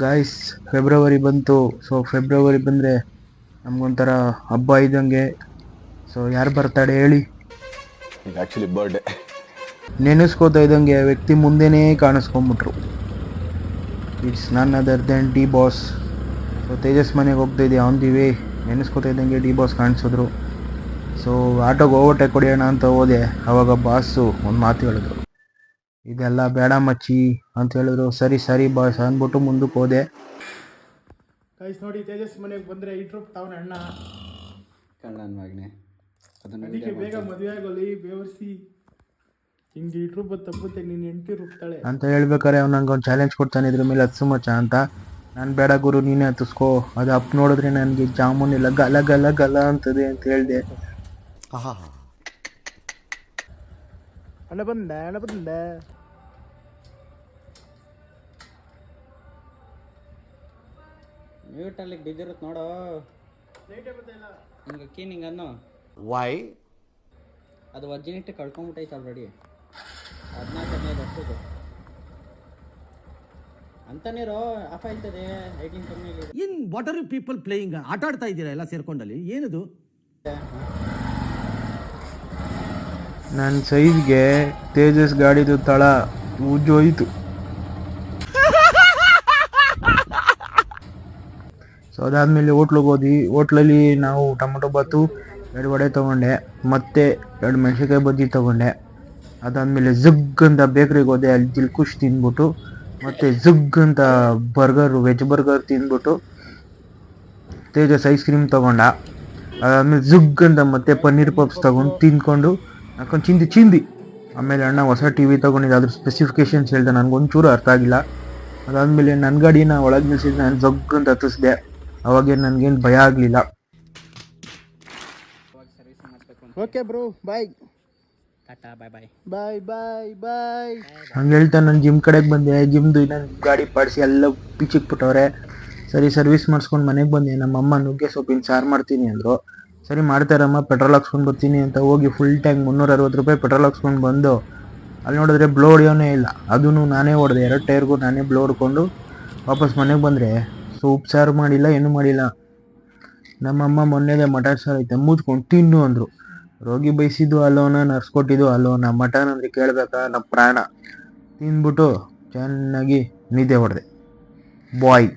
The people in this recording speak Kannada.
ಗಾಯ್ಸ್, ಫೆಬ್ರವರಿ ಬಂತು. ಸೊ ಫೆಬ್ರವರಿ ಬಂದರೆ ನಮಗೊಂಥರ ಹಬ್ಬ ಇದ್ದಂಗೆ. ಸೊ ಯಾರು ಬರ್ತಾಡೆ ಹೇಳಿ? ಈಗ ಆ್ಯಕ್ಚುಲಿ ಬರ್ಡೇ ನೆನೆಸ್ಕೋತಾ ಇದ್ದಂಗೆ ವ್ಯಕ್ತಿ ಮುಂದೆನೇ ಕಾಣಿಸ್ಕೊಂಬಿಟ್ರು. It's none other than D Boss. So Tejas ಮನೆಗೆ ಹೋಗ್ತಾ ಇದ್ದೆ, ಆನ್ ದಿ ವೇ ನೆನೆಸ್ಕೋತಾ ಇದ್ದಂಗೆ ಡಿ ಬಾಸ್ ಕಾಣಿಸಿದ್ರು. ಸೊ ಆಟೋಗೆ ಓವರ್ಟೇಕ್ ಹೊಡೆಯೋಣ ಅಂತ ಹೋದೆ. ಆವಾಗ ಬಾಸು ಒಂದು ಮಾತು ಹೇಳಿದ್ರು, ಇದೆಲ್ಲ ಬೇಡ ಮಚ್ಚಿ ಅಂತ ಹೇಳಿದ್ರು. ಸರಿ ಸರಿ ಬಾಸ್ ಅಂದ್ಬಿಟ್ಟು ಮುಂದಕ್ಕೆ ಹೋದೆ. ಗೈಸ್ ನೋಡಿ, ತೇಜಸ್ ಮನೆಗೆ ಬಂದರೆ ಇಂಟ್ರೂಪ್ ತಾವನ ಅಣ್ಣ ಕಣ್ಣನ ಮಗನೆ, ಅದಕ್ಕೆ ಬೇಗ ಮದುವೆ ಆಗೋಲಿ ಬೇವರ್ಸಿ ಹಿಂಗೆ ಇಂಟ್ರೂಪ್ ತಪ್ಪುತ್ತೆ, ನೀನು ಹೆಂಡತಿ ರುಬ್ತಾಳೆ ಅಂತ ಹೇಳ್ಬೇಕಾರೆ ಅವ್ನು ನಂಗೆ ಒಂದು ಚಾಲೆಂಜ್ ಕೊಡ್ತಾನೆ, ಇದ್ರ ಮೇಲೆ ಹತ್ಸು ಮಚ್ಚ ಅಂತ. ನಾನು ಬೇಡ ಗುರು, ನೀನೇ ಹತ್ತಿಸ್ಕೋ, ಅದು ಅಪ್ ನೋಡಿದ್ರೆ ನನಗೆ ಜಾಮೂನ್ ಎಲ್ಲ ಗಲ ಗಲ ಗಲ ಅಂತದೆ ಅಂತ ಹೇಳಿದೆ. ಅಣ್ಣ ಬಂದೆ ಮ್ಯೂಟಲ್ಲಿ ಬಿದ್ದಿರುತ್ತೆ ನೋಡು. ಹಿಂಗೆ ಅಕ್ಕಿ ನಿಂಗೆ ಅನ್ನೋ ವೈ ಅದು ವರ್ಜಿನಿಟಿ ಕಳ್ಕೊಂಬಿಟ್ಟೈತೆ ಆಲ್ರೆಡಿ. 14-15 ವರ್ಷದ್ದು ಅಂತ ನೀರು ಆಫ್ ಆಯ್ತದೆ. 18 ಕಮ್ಮಿಯಲ್ಲಿ in what are you people playing? ಆಟ ಆಡ್ತಾ ಇದ್ದೀರಾ ಎಲ್ಲ ಸೇರ್ಕೊಂಡಲ್ಲಿ? ಏನದು? ನನ್ನ ಸೈಜ್ಗೆ ತೇಜಸ್ ಗಾಡಿದು ತಳ ಉಜ್ಜೋಯ್ತು. ಸೊ ಅದಾದಮೇಲೆ ಹೋಟ್ಲಿಗೆ ಹೋದ್ವಿ. ಹೋಟ್ಲಲ್ಲಿ ನಾವು ಟೊಮೊಟೊ ಬಾತು, 2 ವಡೆ ತೊಗೊಂಡೆ, ಮತ್ತು 2 ಮೆಣಸಿನ್ಕಾಯಿ ಬಜ್ಜಿ ತೊಗೊಂಡೆ. ಅದಾದಮೇಲೆ ಝುಗ್ ಅಂತ ಬೇಕ್ರಿಗೆ ಹೋದೆ, ಅಲ್ಲಿ ದಿಲ್ಖುಷ್ ತಿಂದ್ಬಿಟ್ಟು, ಮತ್ತು ಝುಗ್ ಅಂತ ವೆಜ್ ಬರ್ಗರ್ ತಿಂದ್ಬಿಟ್ಟು ತೇಜಸ್ ಐಸ್ ಕ್ರೀಮ್ ತೊಗೊಂಡ. ಅದಾದಮೇಲೆ ಝುಗ್ ಅಂತ ಮತ್ತೆ ಪನ್ನೀರ್ ಪಪ್ಸ್ ತೊಗೊಂಡು ತಿಂದ್ಕೊಂಡು ಹಾಕೊಂಡು ಚಿಂದಿ. ಆಮೇಲೆ ಅಣ್ಣ ಹೊಸ ಟಿ ವಿ ತೊಗೊಂಡಿದ್ದೆ, ಅದ್ರ ಸ್ಪೆಸಿಫಿಕೇಶನ್ಸ್ ಹೇಳ್ದೆ, ನನಗೊಂಚೂರು ಅರ್ಥ ಆಗಿಲ್ಲ. ಅದಾದಮೇಲೆ ನನ್ನ ಗಾಡಿನ ಒಳಗೆ ನಿಲ್ಸಿದ್ದು, ನಾನು ಝುಗ್ ಅಂತ ಹತ್ತಿಸ್ದೆ. ಅವಾಗೇನು ನನಗೇನು ಭಯ ಆಗಲಿಲ್ಲ. ಓಕೆ ಬ್ರೋ, ಬಾಯ್ ಟಾಟಾ, ಬಾಯ್ ಬಾಯ್ ಬಾಯ್ ಬಾಯ್ ಬಾಯ್. ಹಂಗೆ ಹೇಳ್ತಾ ನಾನು ಜಿಮ್ ಕಡೆಗೆ ಬಂದೆ. ಜಿಮ್ದು ನನ್ನ ಗಾಡಿ ಪಾಡಿಸಿ ಎಲ್ಲ ಬಿಚ್ಚಿಕ್ಬಿಟ್ಟವ್ರೆ. ಸರಿ ಸರ್ವಿಸ್ ಮಾಡಿಸ್ಕೊಂಡು ಮನೆಗೆ ಬಂದೆ. ನಮ್ಮಮ್ಮ ನುಗ್ಗೆ ಸೊಪ್ಪಿನ ಸಾರು ಮಾಡ್ತೀನಿ ಅಂದರು. ಸರಿ ಮಾಡ್ತಾರಮ್ಮ, ಪೆಟ್ರೋಲ್ ಹಾಕ್ಸ್ಕೊಂಡು ಬರ್ತೀನಿ ಅಂತ ಹೋಗಿ ಫುಲ್ ಟ್ಯಾಂಕ್ 360 ರೂಪಾಯಿ ಪೆಟ್ರೋಲ್ ಹಾಕ್ಸ್ಕೊಂಡು ಬಂದು ಅಲ್ಲಿ ನೋಡಿದ್ರೆ ಬ್ಲೋ ಹೊಡಿಯೋನೇ ಇಲ್ಲ. ಅದೂ ನಾನೇ ಹೊಡೆದೆ, 2 ಟೈರ್ಗೂ ನಾನೇ ಬ್ಲೋ ಹೊಡ್ಕೊಂಡು ವಾಪಸ್ ಮನೆಗೆ ಬಂದರೆ ಸೊ ಉಪ್ಸಾರು ಮಾಡಿಲ್ಲ, ಏನೂ ಮಾಡಿಲ್ಲ. ನಮ್ಮಮ್ಮ ಮೊನ್ನೆದೇ ಮಟನ್ ಸಾರು ಐತೆ ಮುಚ್ಕೊಂಡು ತಿನ್ನು ಅಂದರು. ರೋಗಿ ಬಯಸಿದ್ದು ಅಲ್ಲೋನ, ನರ್ಸ್ ಕೊಟ್ಟಿದ್ದು ಅಲ್ಲೋನ, ಮಟನ್ ಅಂದರೆ ಕೇಳಬೇಕಾ ನಮ್ಮ ಪ್ರಾಣ. ತಿಂದ್ಬಿಟ್ಟು ಚೆನ್ನಾಗಿ ನಿದ್ದೆ ಹೊಡೆದೆ ಬಾಯ್.